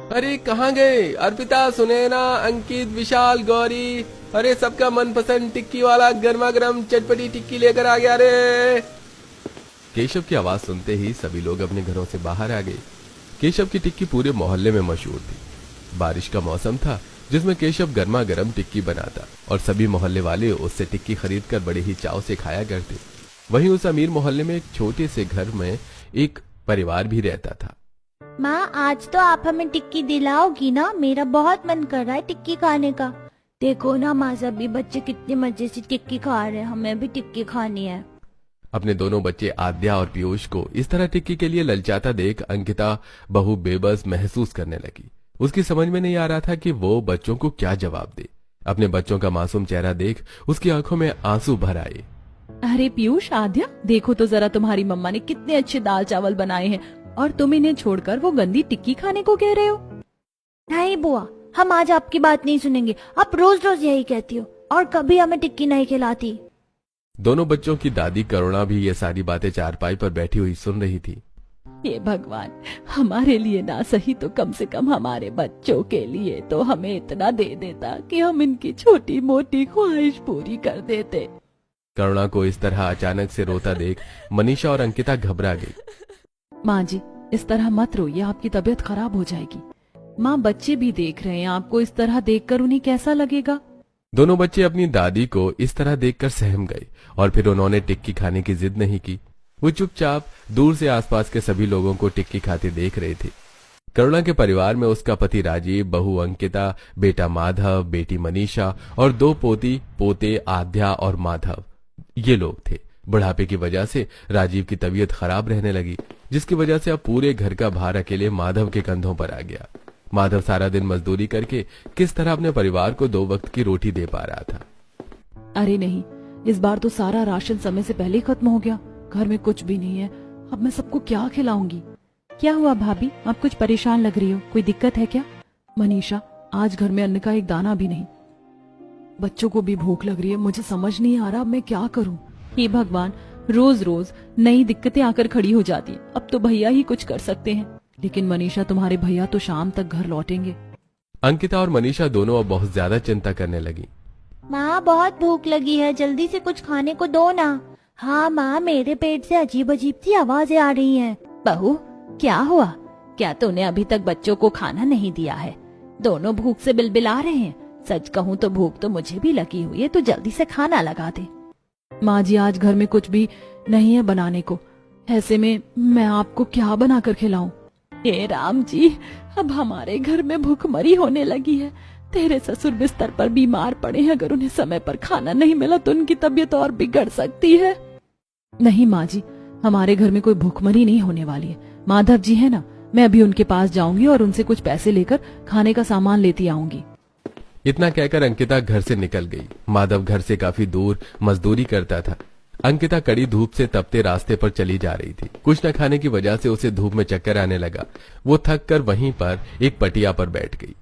अरे कहाँ गए अर्पिता, सुनैना, अंकित, विशाल, गौरी? अरे सबका मनपसंद टिक्की वाला गर्मा गर्म चटपटी टिक्की लेकर आ गया रे। केशव की आवाज सुनते ही सभी लोग अपने घरों से बाहर आ गए। केशव की टिक्की पूरे मोहल्ले में मशहूर थी। बारिश का मौसम था जिसमें केशव गर्मा गर्म टिक्की बनाता और सभी मोहल्ले वाले उससे टिक्की खरीदकर बड़े ही चाव से खाया करते। वहीं उस अमीर मोहल्ले में एक छोटे से घर में एक परिवार भी रहता था। माँ, आज तो आप हमें टिक्की दिलाओगी ना? मेरा बहुत मन कर रहा है टिक्की खाने का। देखो ना माँ, सभी बच्चे कितने मजे से टिक्की खा रहे हैं, हमें भी टिक्की खानी है। अपने दोनों बच्चे आद्या और पीयूष को इस तरह टिक्की के लिए ललचाता देख अंकिता बहु बेबस महसूस करने लगी। उसकी समझ में नहीं आ रहा था कि वो बच्चों को क्या जवाब दे। अपने बच्चों का मासूम चेहरा देख उसकी आंखों में आंसू भर आए। अरे पीयूष, आद्या, देखो तो जरा तुम्हारी मम्मा ने कितने अच्छे दाल चावल बनाए हैं और तुम इन्हें छोड़कर वो गंदी टिक्की खाने को कह रहे हो। नहीं बुआ, हम आज आपकी बात नहीं सुनेंगे। आप रोज रोज यही कहती हो और कभी हमें टिक्की नहीं खिलाती। दोनों बच्चों की दादी करुणा भी ये सारी बातें चारपाई पर बैठी हुई सुन रही थी। ये भगवान, हमारे लिए ना सही तो कम से कम हमारे बच्चों के लिए तो हमें इतना दे देता कि हम इनकी छोटी मोटी ख्वाहिश पूरी कर देते। करुणा को इस तरह अचानक से रोता देख मनीषा और अंकिता घबरा गई। माँ जी, इस तरह मत रोइए, आपकी तबीयत खराब हो जाएगी। माँ, बच्चे भी देख रहे हैं आपको, इस तरह देखकर उन्हें कैसा लगेगा? दोनों बच्चे अपनी दादी को इस तरह देखकर सहम गए और फिर उन्होंने टिक्की खाने की जिद नहीं की। वो चुपचाप दूर से आसपास के सभी लोगों को टिक्की खाते देख रहे थे। करुणा के परिवार में उसका पति राजीव, बहू अंकिता, बेटा माधव, बेटी मनीषा और दो पोती पोते आद्या और माधव, ये लोग थे। बुढ़ापे की वजह से राजीव की तबीयत खराब रहने लगी, जिसकी वजह से अब पूरे घर का भार अकेले माधव के कंधों पर आ गया। माधव सारा दिन मजदूरी करके किस तरह अपने परिवार को 2 वक्त की रोटी दे पा रहा था। अरे नहीं, इस बार तो सारा राशन समय से पहले ही खत्म हो गया। घर में कुछ भी नहीं है, अब मैं सबको क्या खिलाऊंगी? क्या हुआ भाभी, आप कुछ परेशान लग रही हो, कोई दिक्कत है क्या? मनीषा, आज घर में अन्न का एक दाना भी नहीं। बच्चों को भी भूख लग रही है, मुझे समझ नहीं आ रहा मैं क्या करूं। हे भगवान, रोज रोज नई दिक्कतें आकर खड़ी हो जाती है। अब तो भैया ही कुछ कर सकते हैं, लेकिन मनीषा, तुम्हारे भैया तो शाम तक घर लौटेंगे। अंकिता और मनीषा दोनों अब बहुत ज्यादा चिंता करने लगी। माँ, बहुत भूख लगी है, जल्दी से कुछ खाने को दो ना। हाँ माँ, मेरे पेट से अजीब अजीब सी आवाजें आ रही हैं। बहू, क्या हुआ? क्या तूने अभी तक बच्चों को खाना नहीं दिया है? दोनों भूख से बिलबिला रहे हैं। सच कहूँ तो भूख तो मुझे भी लगी हुई है, तो जल्दी से खाना लगा दे। माँ जी, आज घर में कुछ भी नहीं है बनाने को, ऐसे में मैं आपको क्या बनाकर खिलाऊं? हे राम जी, अब हमारे घर में भूखमरी होने लगी है। तेरे ससुर बिस्तर पर बीमार पड़े हैं, अगर उन्हें समय पर खाना नहीं मिला तो उनकी तबीयत और बिगड़ सकती है। नहीं माँ जी, हमारे घर में कोई भूखमरी नहीं होने वाली है। माधव जी है ना, मैं अभी उनके पास जाऊंगी और उनसे कुछ पैसे लेकर खाने का सामान लेती आऊंगी। इतना कहकर अंकिता घर से निकल गई। माधव घर से काफी दूर मजदूरी करता था। अंकिता कड़ी धूप से तपते रास्ते पर चली जा रही थी। कुछ न खाने की वजह से उसे धूप में चक्कर आने लगा। वो थक कर वहीं पर एक पटिया पर बैठ गई।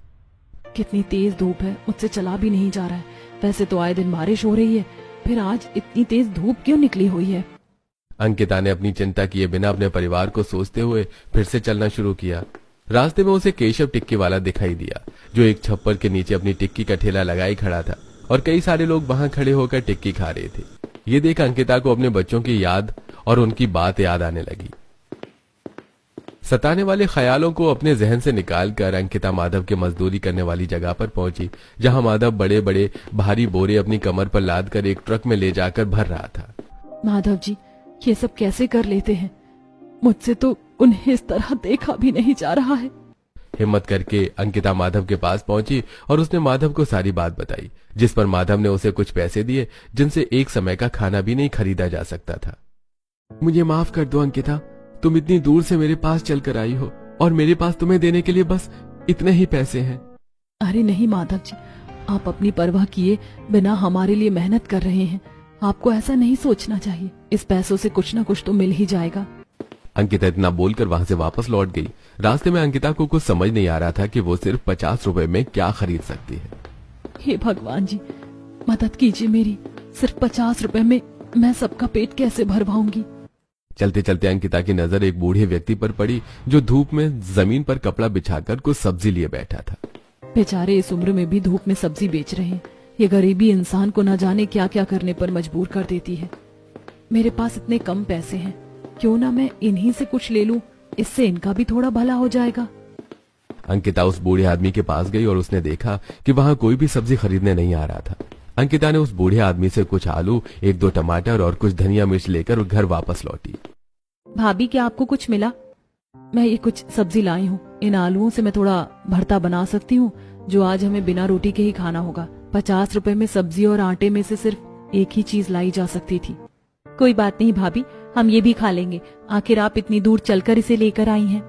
कितनी तेज धूप है, मुझसे चला भी नहीं जा रहा है। वैसे तो आए दिन बारिश हो रही है, फिर आज इतनी तेज धूप क्यों निकली हुई है? अंकिता ने अपनी चिंता किए बिना अपने परिवार को सोचते हुए फिर से चलना शुरू किया। रास्ते में उसे केशव टिक्की वाला दिखाई दिया, जो एक छप्पर के नीचे अपनी टिक्की का ठेला लगाए खड़ा था और कई सारे लोग वहां खड़े होकर टिक्की खा रहे थे। ये देख अंकिता को अपने बच्चों की याद और उनकी बात याद आने लगी। सताने वाले ख्यालों को अपने जहन से निकालकर अंकिता माधव के मजदूरी करने वाली जगह पर पहुंची, जहां माधव बड़े बड़े भारी बोरे अपनी कमर पर लाद कर एक ट्रक में ले जाकर भर रहा था। माधव जी, ये सब कैसे कर लेते हैं? मुझसे तो उन्हें इस तरह देखा भी नहीं जा रहा है। हिम्मत करके अंकिता माधव के पास पहुंची और उसने माधव को सारी बात बताई, जिस पर माधव ने उसे कुछ पैसे दिए, जिनसे एक समय का खाना भी नहीं खरीदा जा सकता था। मुझे माफ कर दो अंकिता, तुम इतनी दूर से मेरे पास चलकर आई हो और मेरे पास तुम्हें देने के लिए बस इतने ही पैसे हैं। अरे नहीं माधव जी, आप अपनी परवाह किए बिना हमारे लिए मेहनत कर रहे हैं। आपको ऐसा नहीं सोचना चाहिए। इस पैसों से कुछ ना कुछ तो मिल ही जाएगा। अंकिता इतना बोलकर वहां से वापस लौट गई। रास्ते में अंकिता को कुछ समझ नहीं आ रहा था कि वो सिर्फ 50 रुपए में क्या खरीद सकती है। हे भगवान जी, मदद कीजिए मेरी। सिर्फ 50 रुपए में मैं सबका पेट कैसे भरवाऊंगी? चलते चलते अंकिता की नजर एक बूढ़े व्यक्ति पर पड़ी जो धूप में जमीन पर कपड़ा बिछाकर कुछ सब्जी लिए बैठा था। बेचारे इस उम्र में भी धूप में सब्जी बेच रहे हैं। ये गरीबी इंसान को न जाने क्या क्या करने पर मजबूर कर देती है। मेरे पास इतने कम पैसे हैं, क्यों ना मैं इन्हीं से कुछ ले लूं, इससे इनका भी थोड़ा भला हो जाएगा। अंकिता उस बूढ़े आदमी के पास गई और उसने देखा कि वहां कोई भी सब्जी खरीदने नहीं आ रहा था। अंकिता ने उस बूढ़े आदमी से कुछ आलू, 1-2 टमाटर और कुछ धनिया मिर्च लेकर घर वापस लौटी। भाभी, क्या आपको कुछ मिला? मैं ये कुछ सब्जी लाई हूँ। इन आलूओं से मैं थोड़ा भरता बना सकती हूँ जो आज हमें बिना रोटी के ही खाना होगा। 50 रुपए में सब्जी और आटे में से सिर्फ एक ही चीज लाई जा सकती थी। कोई बात नहीं भाभी, हम ये भी खा लेंगे। आखिर आप इतनी दूर चलकर इसे लेकर आई हैं।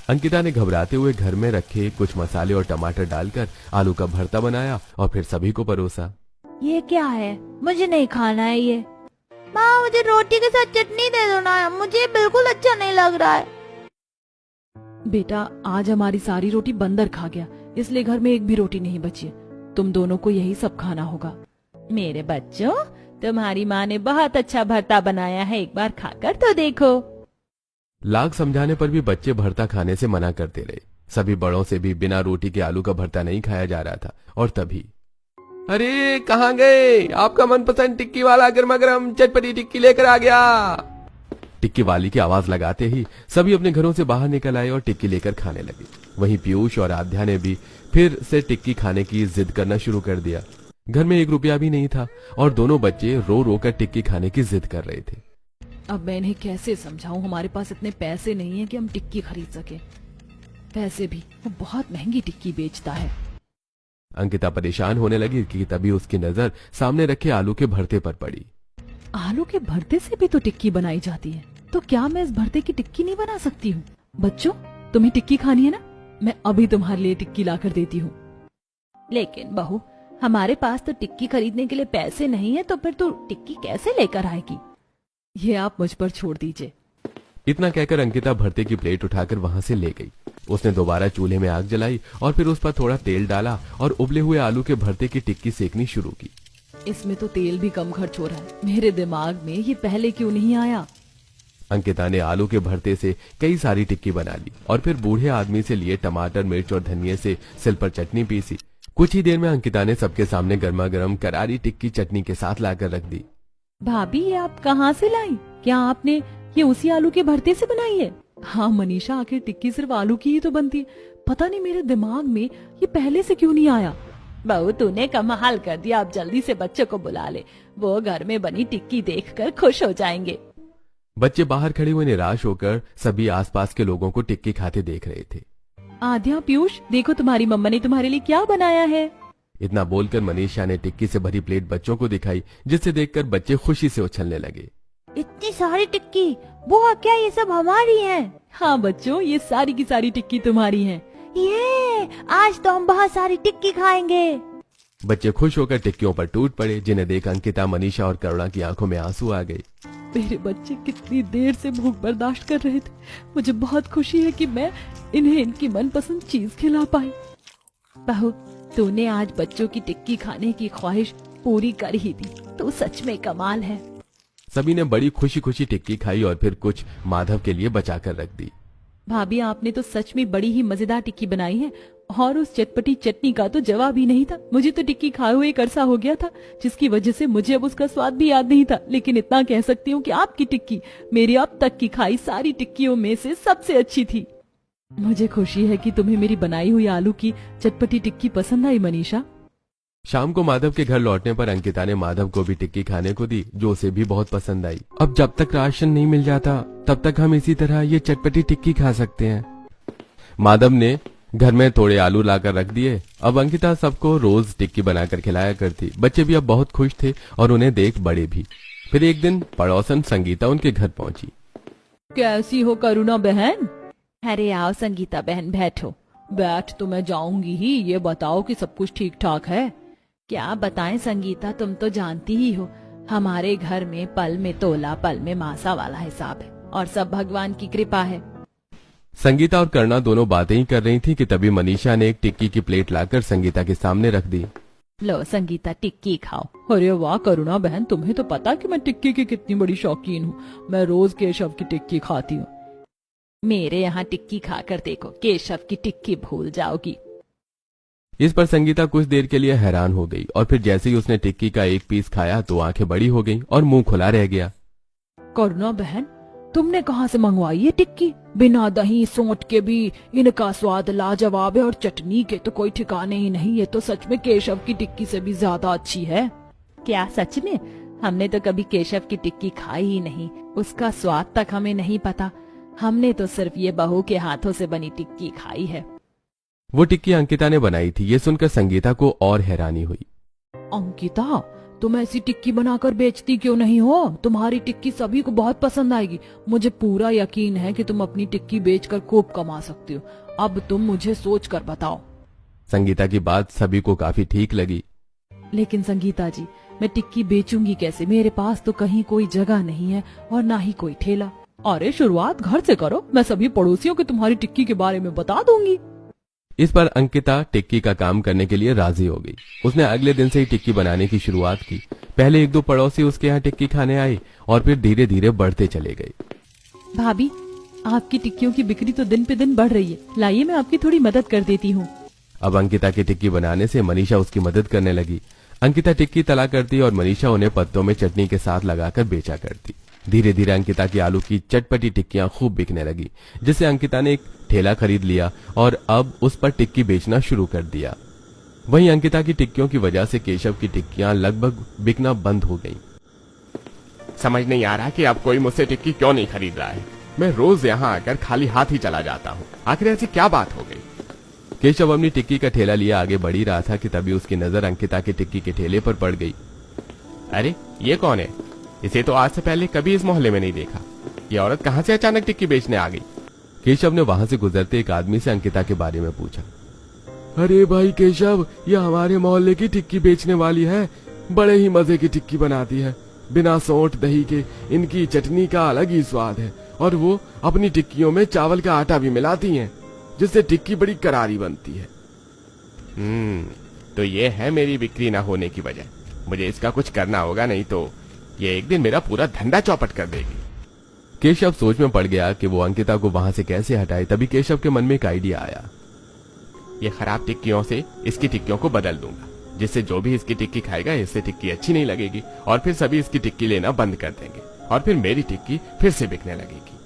अंकिता ने घबराते हुए घर में रखे कुछ मसाले और टमाटर डालकर आलू का भरता बनाया और फिर सभी को परोसा। ये क्या है? मुझे नहीं खाना है ये। माँ, मुझे रोटी के साथ चटनी दे दो ना, मुझे बिल्कुल अच्छा नहीं लग रहा है। बेटा, आज हमारी सारी रोटी बंदर खा गया, इसलिए घर में एक भी रोटी नहीं बची है। तुम दोनों को यही सब खाना होगा। मेरे बच्चों, तुम्हारी माँ ने बहुत अच्छा भरता बनाया है, एक बार खाकर तो देखो। लाख समझाने पर भी बच्चे भरता खाने से मना करते रहे। सभी बड़ों से भी बिना रोटी के आलू का भरता नहीं खाया जा रहा था। और तभी, अरे कहाँ गए? आपका मनपसंद टिक्की वाला गर्मा गर्म चटपटी टिक्की लेकर आ गया। टिक्की वाली की आवाज लगाते ही सभी अपने घरों से बाहर निकल आए और टिक्की लेकर खाने लगे। वहीं पीयूष और आध्या ने भी फिर से टिक्की खाने की जिद करना शुरू कर दिया। घर में 1 रुपया भी नहीं था और दोनों बच्चे रो रो कर टिक्की खाने की जिद कर रहे थे। अब मैं इन्हें कैसे समझाऊं? हमारे पास इतने पैसे नहीं है कि हम टिक्की खरीद सके। पैसे भी वो बहुत महंगी टिक्की बेचता है। अंकिता परेशान होने लगी कि तभी उसकी नजर सामने रखे आलू के भरते पर पड़ी। आलू के भरते से भी तो टिक्की बनाई जाती है, तो क्या मैं इस भरते की टिक्की नहीं बना सकती हूँ? बच्चों, तुम्हें टिक्की खानी है ना? मैं अभी तुम्हारे लिए टिक्की लाकर देती हूँ। लेकिन बहू, हमारे पास तो टिक्की खरीदने के लिए पैसे नहीं है, तो फिर तू टिक्की कैसे लेकर आएगी? ये आप मुझ पर छोड़ दीजिए। इतना कहकर अंकिता भरते की प्लेट उठाकर वहां से ले गई। उसने दोबारा चूल्हे में आग जलाई और फिर उस पर थोड़ा तेल डाला और उबले हुए आलू के भरते की टिक्की सेकनी शुरू की। इसमें तो तेल भी कम खर्च हो रहा है। मेरे दिमाग में ये पहले क्यों नहीं आया? अंकिता ने आलू के भरते से कई सारी टिक्की बना ली और फिर बूढ़े आदमी से लिए टमाटर, मिर्च और धनिये से सिल पर चटनी पीसी। कुछ ही देर में अंकिता ने सबके सामने गर्मा गर्म करारी टिक्की चटनी के साथ लाकर रख दी। भाभी, ये आप कहाँ से लाई? क्या आपने ये उसी आलू के भरते से बनाई है? हाँ मनीषा, आखिर टिक्की सिर्फ आलू की ही तो बनती है। पता नहीं मेरे दिमाग में ये पहले से क्यों नहीं आया। बहू, तूने कमाल कर दिया। अब जल्दी से बच्चों को बुला ले, वो घर में बनी टिक्की देखकर खुश हो जाएंगे। बच्चे बाहर खड़े हुए निराश होकर सभी आसपास के लोगों को टिक्की खाते देख रहे थे। आध्या, पीयूष, देखो तुम्हारी मम्मा ने तुम्हारे लिए क्या बनाया है। इतना बोलकर मनीषा ने टिक्की से भरी प्लेट बच्चों को दिखाई, जिसे देखकर बच्चे खुशी से उछलने लगे। इतनी सारी टिक्की, बुआ क्या ये सब हमारी है? हाँ बच्चों, ये सारी की सारी टिक्की तुम्हारी है। ये आज तो हम बहुत सारी टिक्की खाएंगे। बच्चे खुश होकर टिक्कियों पर टूट पड़े, जिन्हें देख अंकिता, मनीषा और करुणा की आंखों में आंसू आ गए। मेरे बच्चे कितनी देर से भूख बर्दाश्त कर रहे थे। मुझे बहुत खुशी है कि मैं इन्हें इनकी मनपसंद चीज खिला पाई। बहू, तूने आज बच्चों की टिक्की खाने की ख्वाहिश पूरी कर ही दी। तू सच में कमाल है। सभी ने बड़ी खुशी खुशी टिक्की खाई और फिर कुछ माधव के लिए बचाकर रख दी। भाभी, आपने तो सच में बड़ी ही मजेदार टिक्की बनाई है, और उस चटपटी चटनी का तो जवाब ही नहीं था। मुझे तो टिक्की खाए हुए एक अरसा हो गया था, जिसकी वजह से मुझे अब उसका स्वाद भी याद नहीं था। लेकिन इतना कह सकती हूँ कि आपकी टिक्की मेरी अब तक की खाई सारी टिक्कियों में से सबसे अच्छी थी। मुझे खुशी है कि तुम्हें मेरी बनाई हुई आलू की चटपटी टिक्की पसंद आई मनीषा। शाम को माधव के घर लौटने पर अंकिता ने माधव को भी टिक्की खाने को दी, जो उसे भी बहुत पसंद आई। अब जब तक राशन नहीं मिल जाता तब तक हम इसी तरह ये चटपटी टिक्की खा सकते हैं। माधव ने घर में थोड़े आलू लाकर रख दिए। अब अंकिता सबको रोज टिक्की बनाकर खिलाया करती। बच्चे भी अब बहुत खुश थे और उन्हें देख बड़े भी। फिर एक दिन पड़ोसन संगीता उनके घर पहुंची। कैसी हो करुणा बहन? अरे आओ संगीता बहन, बैठो। बैठ तो मैं जाऊंगी ही, ये बताओ कि सब कुछ ठीक ठाक है? क्या बताएं संगीता, तुम तो जानती ही हो हमारे घर में पल में तोला पल में मासा वाला हिसाब है, और सब भगवान की कृपा है। संगीता और करुणा दोनों बातें ही कर रही थी कि तभी मनीषा ने एक टिक्की की प्लेट लाकर संगीता के सामने रख दी। लो संगीता टिक्की खाओ। अरे वाह करुणा बहन, तुम्हें तो पता कि मैं टिक्की की कितनी बड़ी शौकीन हूँ। मैं रोज केशव की टिक्की खाती हूँ। मेरे यहाँ टिक्की खाकर देखो, केशव की टिक्की भूल जाओगी। इस पर संगीता कुछ देर के लिए हैरान हो गई और फिर जैसे ही उसने टिक्की का एक पीस खाया तो आंखें बड़ी हो गईं और मुंह खुला रह गया। करुणा बहन, तुमने कहाँ से मंगवाई ये टिक्की? बिना दही सोंठ के भी इनका स्वाद लाजवाब है और चटनी के तो कोई ठिकाने ही नहीं। ये तो सच में केशव की टिक्की से भी ज्यादा अच्छी है। क्या सच में? हमने तो कभी केशव की टिक्की खाई ही नहीं, उसका स्वाद तक हमें नहीं पता। हमने तो सिर्फ ये बहू के हाथों से बनी टिक्की खाई है। वो टिक्की अंकिता ने बनाई थी। ये सुनकर संगीता को और हैरानी हुई। अंकिता, तुम ऐसी टिक्की बनाकर बेचती क्यों नहीं हो? तुम्हारी टिक्की सभी को बहुत पसंद आएगी। मुझे पूरा यकीन है कि तुम अपनी टिक्की बेचकर खूब कमा सकती हो। अब तुम मुझे सोच कर बताओ। संगीता की बात सभी को काफी ठीक लगी। लेकिन संगीता जी, मैं टिक्की बेचूंगी कैसे? मेरे पास तो कहीं कोई जगह नहीं है और ना ही कोई ठेला। अरे शुरुआत घर से करो, मैं सभी पड़ोसियों को तुम्हारी टिक्की के बारे में बता दूंगी। इस पर अंकिता टिक्की का काम करने के लिए राजी हो गई। उसने अगले दिन से ही टिक्की बनाने की शुरुआत की। पहले 1-2 पड़ोसी उसके यहाँ टिक्की खाने आए और फिर धीरे धीरे बढ़ते चले गए। भाभी, आपकी टिक्कियों की बिक्री तो दिन पे दिन बढ़ रही है। लाइए मैं आपकी थोड़ी मदद कर देती हूँ। अब अंकिता की टिक्की बनाने से मनीषा उसकी मदद करने लगी। अंकिता टिक्की तला करती और मनीषा उन्हें पत्तों में चटनी के साथ लगाकर बेचा करती। धीरे धीरे अंकिता की आलू की चटपटी टिक्कियां खूब बिकने लगी, जिससे अंकिता ने एक ठेला खरीद लिया और अब उस पर टिक्की बेचना शुरू कर दिया। वहीं अंकिता की टिक्कियों की वजह से केशव की टिक्कियां लगभग बिकना बंद हो गईं। समझ नहीं आ रहा कि अब कोई मुझसे टिक्की क्यों नहीं खरीद रहा है। मैं रोज यहाँ आकर खाली हाथ ही चला जाता हूँ। आखिर ऐसी क्या बात हो गई? केशव अपनी टिक्की का ठेला लिए आगे बढ़ ही रहा था कि तभी उसकी नजर अंकिता की टिक्की के ठेले पर पड़ गई। अरे ये कौन है? इसे तो आज से पहले कभी इस मोहल्ले में नहीं देखा। ये औरत कहाँ से अचानक टिक्की बेचने आ गई? केशव ने वहां से गुजरते एक आदमी से अंकिता के बारे में पूछा। अरे भाई केशव, ये हमारे मोहल्ले की टिक्की बेचने वाली है। बड़े ही मजे की टिक्की बनाती है। बिना सोंठ दही के इनकी चटनी का अलग ही स्वाद है और वो अपनी टिक्कियों में चावल का आटा भी मिलाती हैं, जिससे टिक्की बड़ी करारी बनती है। तो ये है मेरी बिक्री न होने की वजह। मुझे इसका कुछ करना होगा, नहीं तो ये एक दिन मेरा पूरा धंधा चौपट कर देगी। केशव सोच में पड़ गया कि वो अंकिता को वहां से कैसे हटाए। तभी केशव के मन में एक आइडिया आया। ये खराब टिक्कियों से इसकी टिक्कियों को बदल दूंगा, जिससे जो भी इसकी टिक्की खाएगा इससे टिक्की अच्छी नहीं लगेगी और फिर सभी इसकी टिक्की लेना बंद कर देंगे और फिर मेरी टिक्की फिर से बिकने लगेगी।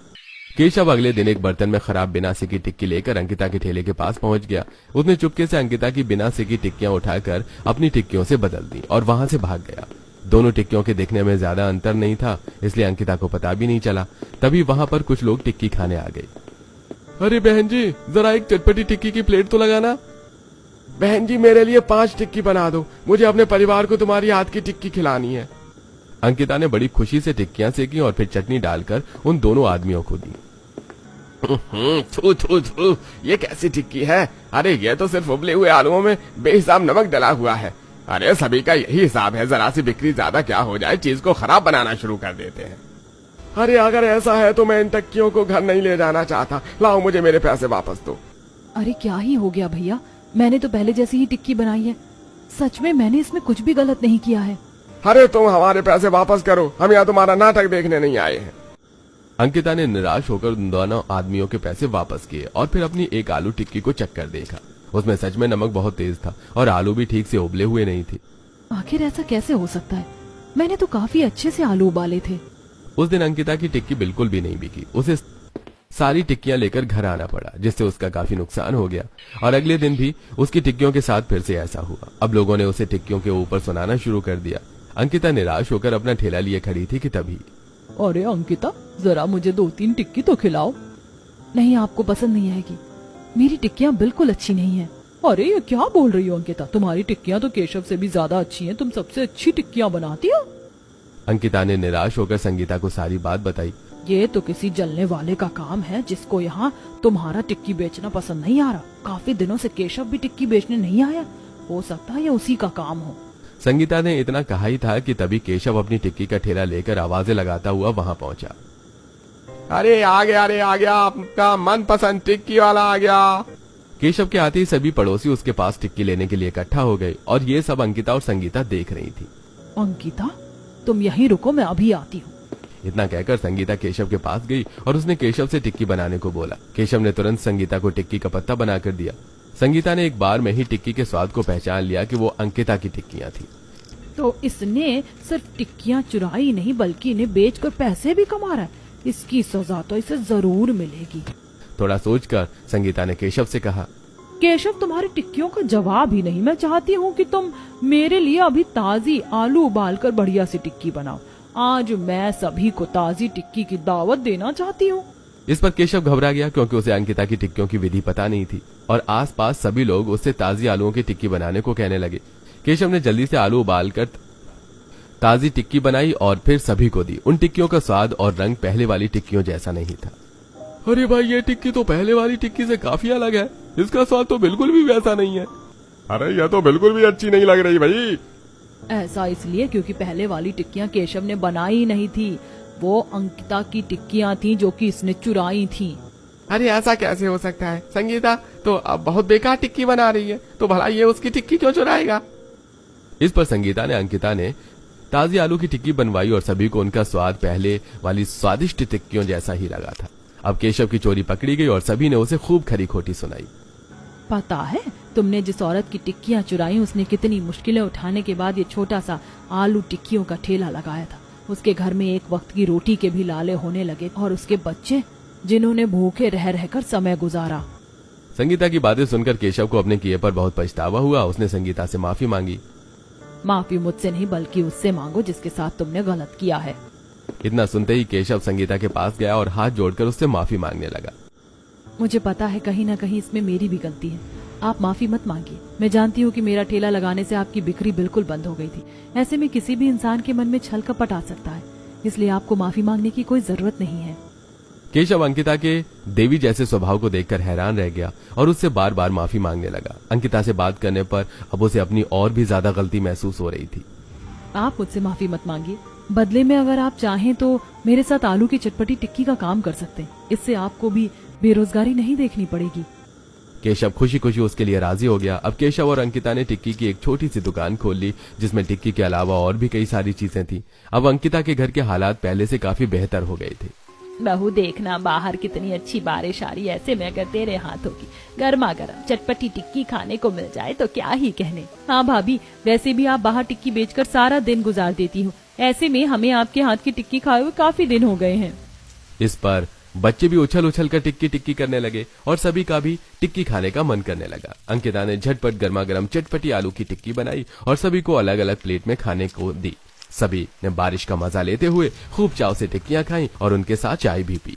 केशव अगले दिन एक बर्तन में खराब बिना सेकी टिक्की लेकर अंकिता के ठेले के पास पहुंच गया। उसने चुपके से अंकिता की बिना सेकी टिक्कियां उठाकर अपनी टिक्कियों से बदल दी और वहां से भाग गया। दोनों टिक्कियों के दिखने में ज्यादा अंतर नहीं था, इसलिए अंकिता को पता भी नहीं चला। तभी वहां पर कुछ लोग टिक्की खाने आ गए। अरे बहन जी, जरा एक चटपटी टिक्की की प्लेट तो लगाना। बहन जी, मेरे लिए 5 टिक्की बना दो। मुझे अपने परिवार को तुम्हारी हाथ की टिक्की खिलानी है। अंकिता ने बड़ी खुशी से टिक्कियां सेकी और फिर चटनी डालकर उन दोनों आदमियों को दी। थू थू थू, ये कैसी टिक्की है? अरे ये तो सिर्फ उबले हुए आलूओं में बेहिसाब नमक डला हुआ है। अरे सभी का यही हिसाब है, जरा सी बिक्री ज्यादा क्या हो जाए चीज को खराब बनाना शुरू कर देते हैं। अरे अगर ऐसा है तो मैं इन टिक्कियों को घर नहीं ले जाना चाहता। लाओ मुझे मेरे पैसे वापस दो। अरे क्या ही हो गया भैया, मैंने तो पहले जैसी ही टिक्की बनाई है। सच में मैंने इसमें कुछ भी गलत नहीं किया है। अरे तुम हमारे पैसे वापस करो, हम यहाँ तुम्हारा नाटक देखने नहीं आए हैं। अंकिता ने निराश होकर उन दोनों आदमियों के पैसे वापस किए और फिर अपनी एक आलू टिक्की को चख कर देखा। उसमें सच में नमक बहुत तेज था और आलू भी ठीक से उबले हुए नहीं थे। आखिर ऐसा कैसे हो सकता है? मैंने तो काफी अच्छे से आलू उबाले थे। उस दिन अंकिता की टिक्की बिल्कुल भी नहीं बिकी। उसे सारी टिक्कियां लेकर घर आना पड़ा, जिससे उसका काफी नुकसान हो गया। और अगले दिन भी उसकी टिक्कियों के साथ फिर से ऐसा हुआ। अब लोगों ने उसे टिक्कियों के ऊपर सुनाना शुरू कर दिया। अंकिता निराश होकर अपना ठेला लिए खड़ी थी कि तभी, अरे अंकिता, जरा मुझे 2-3 टिक्की तो खिलाओ। नहीं, आपको पसंद नहीं आएगी। मेरी टिक्कियां बिल्कुल अच्छी नहीं है। अरे ये क्या बोल रही हो अंकिता, तुम्हारी टिक्कियां तो केशव से भी ज्यादा अच्छी हैं। तुम सबसे अच्छी टिक्कियां बनाती हो। अंकिता ने निराश होकर संगीता को सारी बात बताई। ये तो किसी जलने वाले का काम है, जिसको यहाँ तुम्हारा टिक्की बेचना पसंद नहीं आ रहा। काफी दिनों से केशव भी टिक्की बेचने नहीं आया। हो सकता है ये उसी का काम हो। संगीता ने इतना कहा ही था कि तभी केशव अपनी टिक्की का ठेला लेकर आवाजें लगाता हुआ वहां पहुंचा। अरे आ गया, आपका मनपसंद टिक्की वाला आ गया। केशव के आते ही सभी पड़ोसी उसके पास टिक्की लेने के लिए इकट्ठा हो गए और ये सब अंकिता और संगीता देख रही थी। अंकिता, तुम यहीं रुको, मैं अभी आती हूँ। इतना कहकर संगीता केशव के पास गई और उसने केशव से टिक्की बनाने को बोला। केशव ने तुरंत संगीता को टिक्की का पत्ता बनाकर दिया। संगीता ने एक बार में ही टिक्की के स्वाद को पहचान लिया कि वो अंकिता की टिक्कियां थी। तो इसने सिर्फ टिक्कियां चुराई नहीं बल्कि इन्हें बेचकर पैसे भी कमा रहा है। इसकी सजा तो इसे जरूर मिलेगी। थोड़ा सोचकर संगीता ने केशव से कहा, केशव, तुम्हारी टिक्कियों का जवाब ही नहीं। मैं चाहती हूँ कि तुम मेरे लिए अभी ताजी आलू उबालकर बढ़िया सी टिक्की बनाओ। आज मैं सभी को ताजी टिक्की की दावत देना चाहती हूँ। इस पर केशव घबरा गया क्योंकि उसे अंकिता की टिक्कियों की विधि पता नहीं थी और आसपास सभी लोग उससे ताजी आलूओं की टिक्की बनाने को कहने लगे। केशव ने जल्दी से आलू उबालकर ताजी टिक्की बनाई और फिर सभी को दी। उन टिक्कियों का स्वाद और रंग पहले वाली टिक्कियों जैसा नहीं था। अरे भाई, ये टिक्की तो पहले वाली टिक्की से काफी अलग है। इसका स्वाद तो बिल्कुल भी वैसा नहीं है। अरे यह तो बिल्कुल भी अच्छी नहीं लग रही भाई। ऐसा इसलिए क्योंकि पहले वाली टिक्कियां केशव ने बनाई नहीं थी। वो अंकिता की टिक्कियां थी जो कि इसने चुराई थी। अरे ऐसा कैसे हो सकता है? संगीता तो अब बहुत बेकार टिक्की बना रही है, तो भला ये उसकी टिक्की क्यों चुराएगा? इस पर संगीता ने अंकिता ने ताजी आलू की टिक्की बनवाई और सभी को उनका स्वाद पहले वाली स्वादिष्ट टिक्कियों जैसा ही लगा था। अब केशव की चोरी पकड़ी गई और सभी ने उसे खूब खरी खोटी सुनाई। पता है तुमने जिस औरत की टिक्कियां चुराई उसने कितनी मुश्किलें उठाने के बाद ये छोटा सा आलू टिक्कियों का ठेला लगाया था। उसके घर में एक वक्त की रोटी के भी लाले होने लगे और उसके बच्चे जिन्होंने भूखे रह रहकर समय गुजारा। संगीता की बातें सुनकर केशव को अपने किए पर बहुत पछतावा हुआ। उसने संगीता से माफी मांगी। माफी मुझसे नहीं बल्कि उससे मांगो जिसके साथ तुमने गलत किया है। इतना सुनते ही केशव संगीता के पास गया और हाथ जोड़कर उससे माफी मांगने लगा। मुझे पता है कहीं न कहीं इसमें मेरी भी गलती है। आप माफी मत मांगिए। मैं जानती हूँ कि मेरा ठेला लगाने से आपकी बिक्री बिल्कुल बंद हो गई थी। ऐसे में किसी भी इंसान के मन में छल कपट आ सकता है, इसलिए आपको माफी मांगने की कोई जरूरत नहीं है। केशव अंकिता के देवी जैसे स्वभाव को देखकर हैरान रह गया और उससे बार बार माफी मांगने लगा। अंकिता से बात करने पर अब उसे अपनी और भी ज्यादा गलती महसूस हो रही थी। आप मुझसे माफी मत मांगिए। बदले में अगर आप चाहें तो मेरे साथ आलू की चटपटी टिक्की का काम कर सकते हैं। इससे आपको भी बेरोजगारी नहीं देखनी पड़ेगी। केशव खुशी खुशी उसके लिए राजी हो गया। अब केशव और अंकिता ने टिक्की की एक छोटी सी दुकान खोल ली जिसमें टिक्की के अलावा और भी कई सारी चीजें थी। अब अंकिता के घर के हालात पहले से काफी बेहतर हो गए थे। बहू देखना बाहर कितनी अच्छी बारिश आ रही है। ऐसे में अगर तेरे हाथों की गर्मा गर्म चटपटी टिक्की खाने को मिल जाए तो क्या ही कहने। हाँ भाभी, वैसे भी आप बाहर टिक्की बेचकर सारा दिन गुजार देती हो। ऐसे में हमें आपके हाथ की टिक्की खाए हुए काफी दिन हो गए हैं। इस पर बच्चे भी उछल उछल कर टिक्की टिक्की करने लगे और सभी का भी टिक्की खाने का मन करने लगा। अंकिता ने झटपट गर्मा गर्म चटपटी आलू की टिक्की बनाई और सभी को अलग अलग प्लेट में खाने को दी। सभी ने बारिश का मजा लेते हुए खूब चाव से टिक्कियां खाई और उनके साथ चाय भी पी।